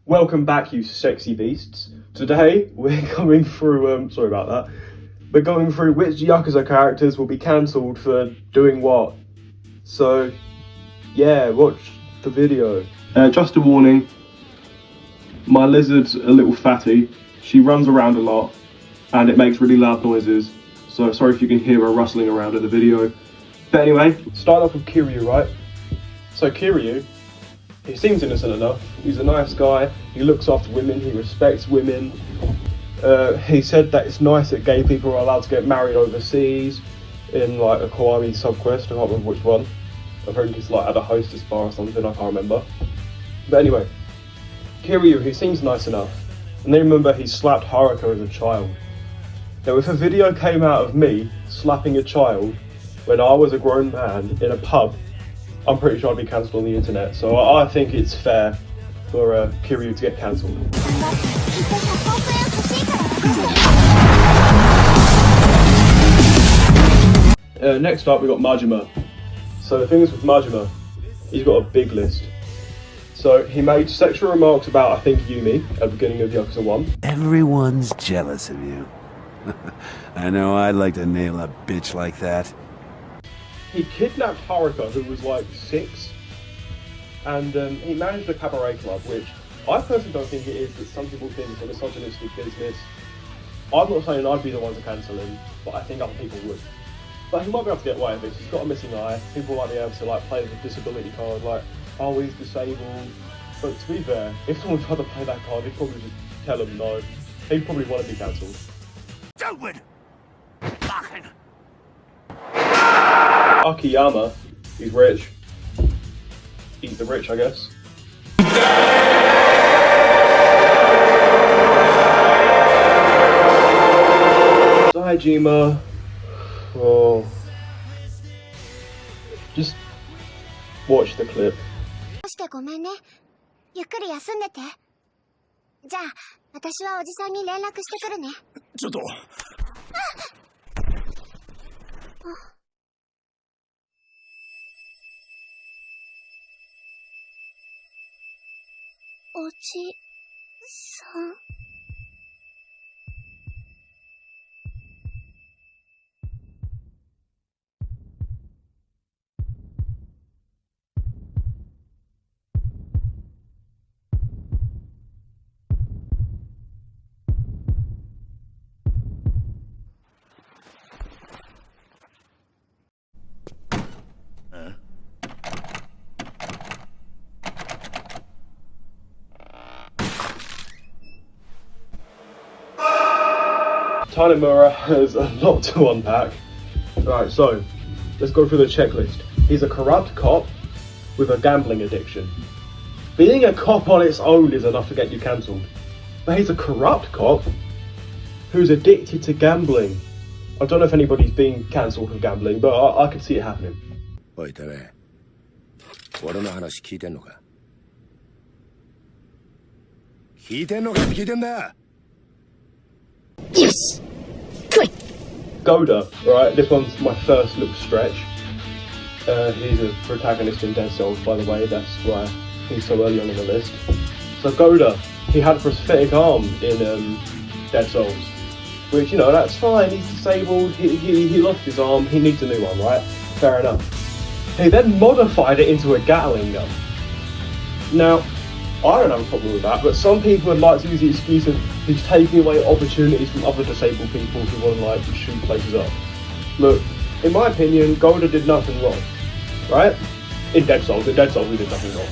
Welcome back, you sexy beasts. Today, we're going through, sorry about that. We're going through which Yakuza characters will be cancelled for doing what. So, yeah, watch the video. Just a warning, my lizard's a little fatty. She runs around a lot, and it makes really loud noises. So sorry if you can hear her rustling around in the video. But anyway, start off with Kiryu, right? So Kiryu, he seems innocent enough. He's a nice guy. He looks after women. He respects women. He said that it's nice that gay people are allowed to get married overseas in like a Kiwami subquest. I can't remember which one. I think it's like at a hostess bar or something. I can't remember. But anyway, Kiryu, he seems nice enough. And then remember, he slapped Haruka as a child. Now, if a video came out of me slapping a child when I was a grown man in a pub, I'm pretty sure I'd be cancelled on the internet. So I think it's fair for Kiryu to get cancelled. Next up, we got Majima. So the thing is with Majima, he's got a big list. So he made sexual remarks about, I think, Yumi at the beginning of Yakuza 1. Everyone's jealous of you. I know I'd like to nail a bitch like that. He kidnapped Haruka, who was like 6, and he managed a cabaret club, which I personally don't think it is, but some people think it's a misogynistic business. I'm not saying I'd be the one to cancel him, but I think other people would. But he might be able to get away with it. He's got a missing eye. People might be able to like play the disability card, like, oh, he's disabled. But to be fair, if someone tried to play that card, they'd probably just tell him no. He'd probably want to be cancelled. Stupid! Fucking! Akiyama, he's rich. He's the rich, I guess. Majima, oh, just watch the clip. ごめんね。ゆっくり休んでて。じゃあ、私はおじさんに連絡してくるね。ちょっと。おじさん。Tanemura has a lot to unpack. Right, so let's go through the checklist. He's a corrupt cop with a gambling addiction. Being a cop on its own is enough to get you cancelled. But he's a corrupt cop who's addicted to gambling. I don't know if anybody's been cancelled for gambling, but I could see it happening. おいてめえ、俺の話聞いてんのか？聞いてんのかって聞いてんだ。Yes! Goda, right, this one's my first little stretch. He's a protagonist in Dead Cells, by the way, that's why he's so early on the list. So Goda, he had a prosthetic arm in Dead Cells, which, you know, that's fine, he's disabled, he lost his arm, he needs a new one, right? Fair enough. He then modified it into a Gatling gun. Now, I don't have a problem with that, but some people would like to use the excuse of he's taking away opportunities from other disabled people who want to like shoot places up. Look, in my opinion, Goda did nothing wrong, right? In Dead Cells he did nothing wrong.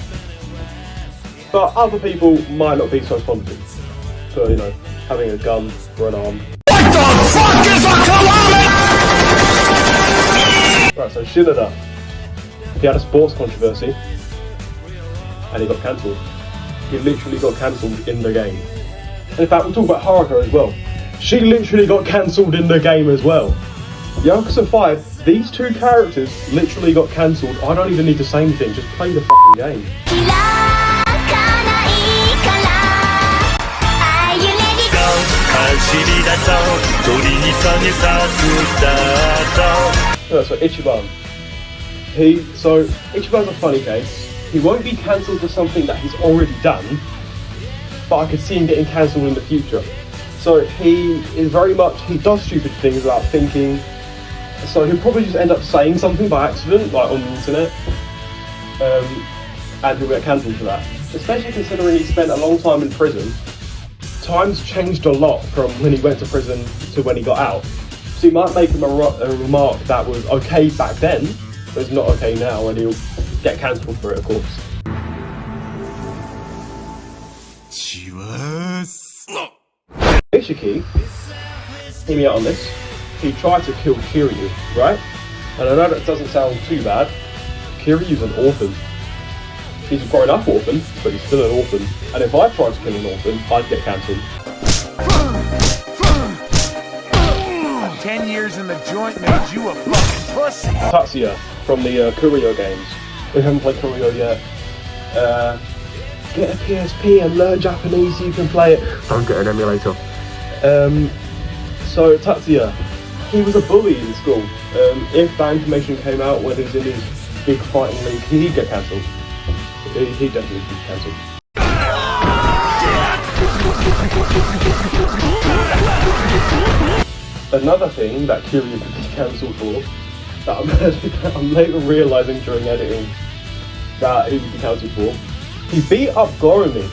But other people might not be so fond of him for, you know, having a gun for an arm. What the fuck is a kilometer? Right, so Shinoda, he had a sports controversy and he got cancelled. He literally got cancelled in the game. And in fact, we'll talk about Haruka as well. She literally got cancelled in the game as well. Yakuza 5, these two characters literally got cancelled. I don't even need to say anything, just play the fucking game. So Ichiban. Ichiban's a funny case. He won't be cancelled for something that he's already done, but I could see him getting cancelled in the future. So he is very much, he does stupid things without thinking. So he'll probably just end up saying something by accident, like on the internet, and he'll get cancelled for that. Especially considering he spent a long time in prison. Times changed a lot from when he went to prison to when he got out. So you might make him a remark that was okay back then, but it's not okay now, and he'll get cancelled for it, of course. Ishiki, hear me out on this, he tried to kill Kiryu, right? And I know that doesn't sound too bad. Kiryu's an orphan. He's a grown-up orphan, but he's still an orphan. And if I tried to kill an orphan, I'd get cancelled. 10 years in the joint made you a fucking pussy. Tatsuya from the Kiryu games. If you haven't played Kiryu yet, get a PSP and learn Japanese so you can play it. Don't get an emulator. So Tatsuya, he was a bully in school. If that information came out when he was in his big fighting league, he'd get cancelled. He'd definitely be cancelled. Another thing that Kiryu could be cancelled for, that I'm later realising during editing that he would be cancelled for, he beat up Gorumi.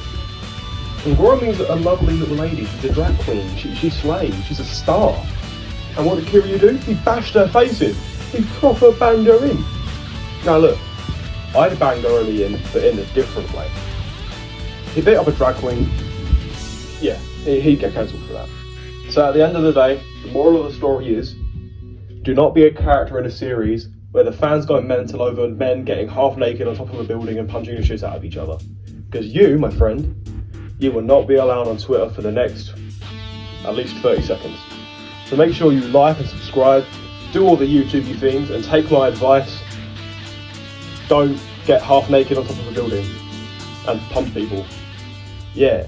And Gorumi's a lovely little lady, she's a drag queen, she slays, she's a star. And what did Kiryu do? He bashed her face in. He proper banged her in. Now look, I'd bang Gorumi in, but in a different way. He beat up a drag queen, yeah, he'd get cancelled for that. So at the end of the day, the moral of the story is, do not be a character in a series where the fans go mental over men getting half naked on top of a building and punching the shit out of each other. Because you, my friend, you will not be allowed on Twitter for the next at least 30 seconds. So make sure you like and subscribe, do all the YouTubey things, and take my advice. Don't get half naked on top of a building and punch people. Yeah.